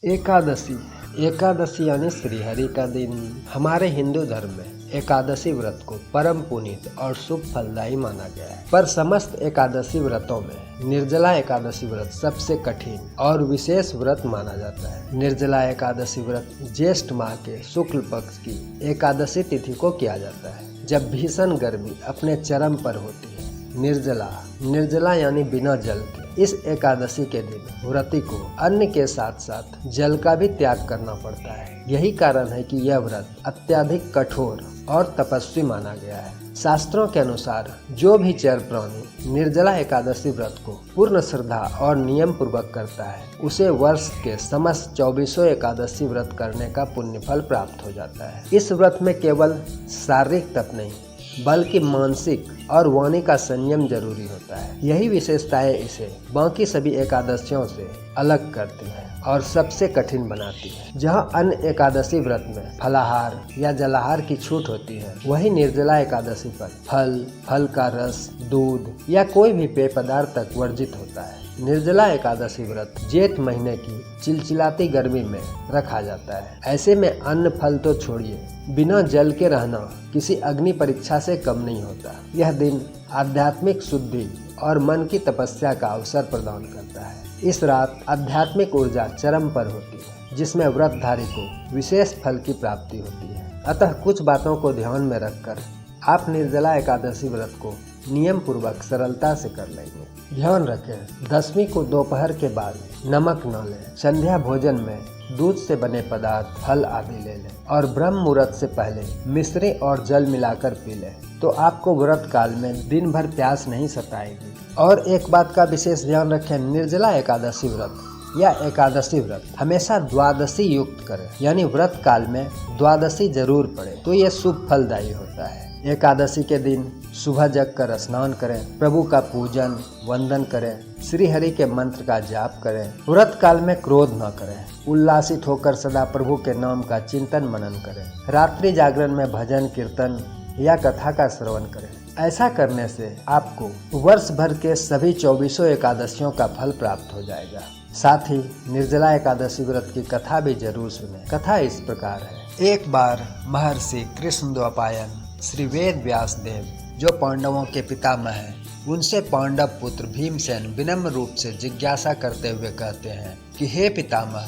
एकादशी। एकादशी यानी श्रीहरि का दिन। हमारे हिंदू धर्म में एकादशी व्रत को परम पुनीत और शुभ फलदायी माना गया है। पर समस्त एकादशी व्रतों में निर्जला एकादशी व्रत सबसे कठिन और विशेष व्रत माना जाता है। निर्जला एकादशी व्रत ज्येष्ठ माह के शुक्ल पक्ष की एकादशी तिथि को किया जाता है, जब भीषण गर्मी अपने चरम पर होती है। निर्जला यानी बिना जल के। इस एकादशी के दिन व्रती को अन्न के साथ साथ जल का भी त्याग करना पड़ता है। यही कारण है कि यह व्रत अत्यधिक कठोर और तपस्वी माना गया है। शास्त्रों के अनुसार जो भी चर प्राणी निर्जला एकादशी व्रत को पूर्ण श्रद्धा और नियम पूर्वक करता है, उसे वर्ष के समस्त 24 एकादशी व्रत करने का पुण्य फल प्राप्त हो जाता है। इस व्रत में केवल शारीरिक तप नहीं बल्कि मानसिक और वाणी का संयम जरूरी होता है। यही विशेषताएं इसे बाकी सभी एकादशियों से अलग करती है और सबसे कठिन बनाती है। जहां अन्य एकादशी व्रत में फलाहार या जलाहार की छूट होती है, वही निर्जला एकादशी पर फल का रस, दूध या कोई भी पेय पदार्थ तक वर्जित होता है। निर्जला एकादशी व्रत जेठ महीने की चिलचिलाती गर्मी में रखा जाता है। ऐसे में अन्न फल तो छोड़िए, बिना जल के रहना किसी अग्नि परीक्षा से कम नहीं होता। यह दिन आध्यात्मिक शुद्धि और मन की तपस्या का अवसर प्रदान करता है। इस रात आध्यात्मिक ऊर्जा चरम पर होती है, जिसमें व्रतधारी को विशेष फल की प्राप्ति होती है। अतः कुछ बातों को ध्यान में रखकर आप निर्जला एकादशी व्रत को नियम पूर्वक सरलता से कर लेंगे। ध्यान रखें, दशमी को दोपहर के बाद नमक न लें। संध्या भोजन में दूध से बने पदार्थ, फल आदि ले लें और ब्रह्म मुहूर्त से पहले मिश्री और जल मिलाकर पी लें, तो आपको व्रत काल में दिन भर प्यास नहीं सताएगी। और एक बात का विशेष ध्यान रखें, निर्जला एकादशी व्रत या एकादशी व्रत हमेशा द्वादशी युक्त करें, यानी व्रत काल में द्वादशी जरूर पड़े, तो यह शुभ फलदायी होता है। एकादशी के दिन सुबह जग कर स्नान करें, प्रभु का पूजन वंदन करें, श्री हरि के मंत्र का जाप करें। व्रत काल में क्रोध न करें, उल्लासित होकर सदा प्रभु के नाम का चिंतन मनन करें। रात्रि जागरण में भजन कीर्तन या कथा का श्रवण करें। ऐसा करने से आपको वर्ष भर के सभी 24 एकादशियों का फल प्राप्त हो जाएगा। साथ ही निर्जला एकादशी व्रत की कथा भी जरूर सुनें। कथा इस प्रकार है। एक बार महर्षि कृष्णद्वैपायन श्री वेद व्यास देव, जो पांडवों के पितामह हैं, उनसे पांडव पुत्र भीमसेन विनम्र रूप से जिज्ञासा करते हुए कहते हैं कि हे पितामह,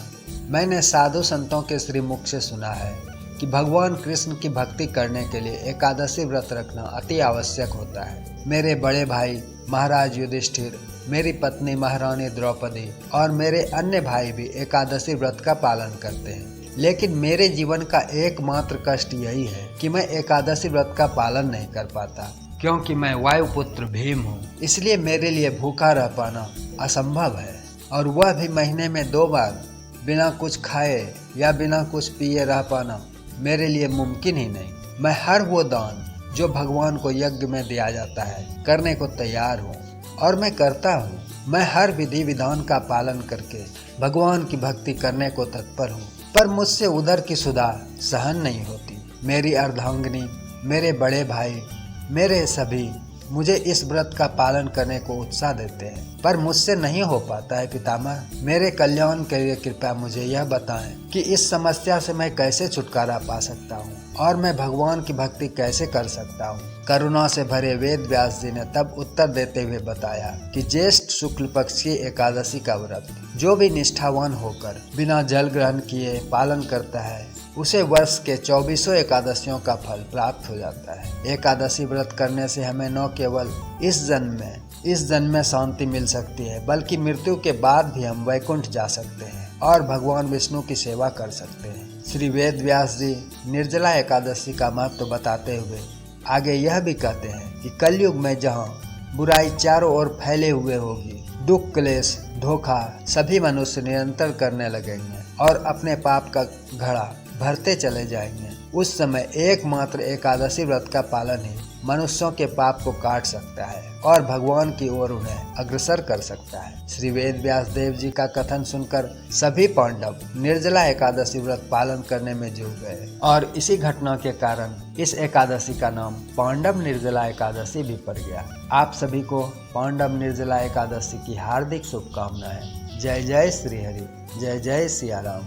मैंने साधु संतों के श्रीमुख से सुना है कि भगवान कृष्ण की भक्ति करने के लिए एकादशी व्रत रखना अति आवश्यक होता है। मेरे बड़े भाई महाराज युधिष्ठिर, मेरी पत्नी महारानी द्रौपदी और मेरे अन्य भाई भी एकादशी व्रत का पालन करते हैं, लेकिन मेरे जीवन का एकमात्र कष्ट यही है कि मैं एकादशी व्रत का पालन नहीं कर पाता, क्योंकि मैं वायुपुत्र भीम हूँ। इसलिए मेरे लिए भूखा रह पाना असंभव है, और वह भी महीने में 2 बार बिना कुछ खाए या बिना कुछ पिए रह पाना मेरे लिए मुमकिन ही नहीं। मैं हर वो दान जो भगवान को यज्ञ में दिया जाता है करने को तैयार हूँ, और मैं करता हूँ। मैं हर विधि विधान का पालन करके भगवान की भक्ति करने को तत्पर हूँ, पर मुझसे उदर की सुधा सहन नहीं होती। मेरी अर्धांगिनी, मेरे बड़े भाई, मेरे सभी मुझे इस व्रत का पालन करने को उत्साह देते हैं, पर मुझसे नहीं हो पाता है पितामह। मेरे कल्याण के लिए कृपया मुझे यह बताएं कि इस समस्या से मैं कैसे छुटकारा पा सकता हूँ और मैं भगवान की भक्ति कैसे कर सकता हूँ। करुणा से भरे वेद व्यास जी ने तब उत्तर देते हुए बताया कि ज्येष्ठ शुक्ल पक्ष की एकादशी का व्रत जो भी निष्ठावान होकर बिना जल ग्रहण किए पालन करता है, उसे वर्ष के 24 एकादशियों का फल प्राप्त हो जाता है। एकादशी व्रत करने से हमें न केवल इस जन्म में शांति मिल सकती है, बल्कि मृत्यु के बाद भी हम वैकुंठ जा सकते हैं और भगवान विष्णु की सेवा कर सकते हैं। श्री वेद व्यास जी निर्जला एकादशी का महत्व बताते हुए आगे यह भी कहते हैं कि कलयुग में जहाँ बुराई चारों ओर फैले हुए होगी, दुख क्लेश धोखा सभी मनुष्य निरंतर करने लगेंगे और अपने पाप का घड़ा भरते चले जाएंगे, उस समय एकमात्र एकादशी व्रत का पालन ही मनुष्यों के पाप को काट सकता है और भगवान की ओर उन्हें अग्रसर कर सकता है। श्री वेद व्यास देव जी का कथन सुनकर सभी पांडव निर्जला एकादशी व्रत पालन करने में जुट गए, और इसी घटना के कारण इस एकादशी का नाम पांडव निर्जला एकादशी भी पड़ गया। आप सभी को पांडव निर्जला एकादशी की हार्दिक शुभकामनाएं। जय जय श्री हरि, जय जय सिया राम।